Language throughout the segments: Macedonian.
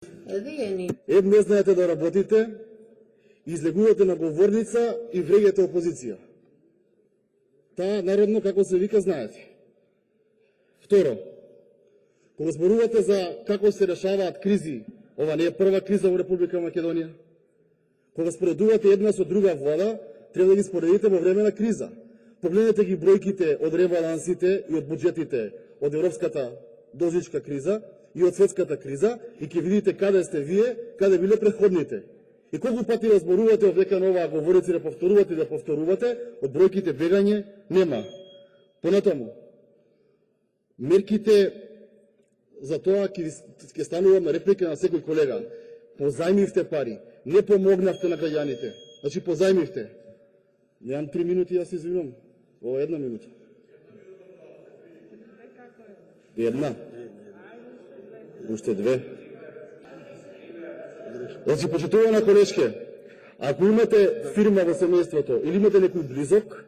Не знаете да работите, излегувате на говорница и вреѓате опозиција. Таа народно како се вика знаете. Второ, кога зборувате за како се решаваат кризи, ова не е прва криза во Република Македонија. Кога споредувате една со друга влада, треба да ги споредите во време на криза. Погледнете ги бројките од ребалансите и од буџетите од европската должничка криза и од светската криза и ќе видите каде сте вие, каде биле претходните. И колку пати да зборувате овдека на оваа говорици да повторувате, од бројките бегање нема. Понатаму, мерките за тоа ќе станувам на реплика на секој колега. Позајмивте пари, не помогнавте на граѓаните. Значи позајмивте. Немам 3 минути, јас се извинувам. Ова е 1 минута. Една. Уште 2. Значи, почитувана колешке, ако имате фирма во семејството или имате некој близок,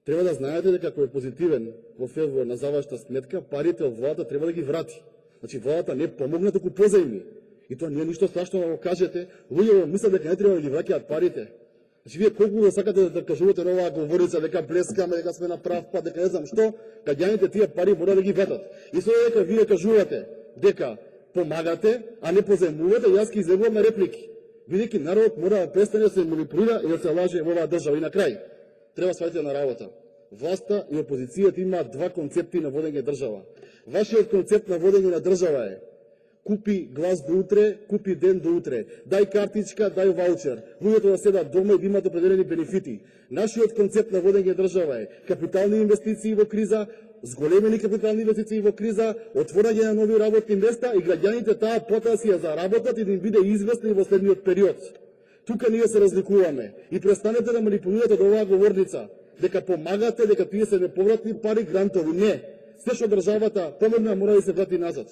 треба да знаете дека ако е позитивен во февруар на завашта сметка, парите од владата треба да ги врати. Значи, владата не помогна, туку позајми. И тоа не е ништо страшно да го кажете. Луѓе мислат дека не треба да ги враќаат парите. Значи, вие колку да сакате да кажувате на оваа говорица, дека блескаме, дека сме на прав пат, дека не знам што, граѓаните тие пари мора да ги вратат. И со дека вие кажувате дека помагате, а не позајмувате, јас ќе излегувам на реплики. Бидејќи народот мора да престане да се манипулира и да се лаже во оваа држава. И на крај, треба сваќате на работа. Власта и опозицијата имаат два концепти на водење држава. Вашиот концепт на водење на држава е купи глас до утре, купи ден до утре. Дај картичка, дај ваучер. Луѓето да седат дома и да имат определени бенефити. Нашиот концепт на водење држава е капитални инвестиции во криза, зголемени капитални инвестиции во криза, отворање на нови работни места и граѓаните таа потоа си ја заработат и да им биде известно и во следниот период. Тука ние се разликуваме и престанете да манипулирате од оваа говорница, дека помагате, дека тие се неповратни пари, грантови. Не. Се што државата помогна мора да се врати назад.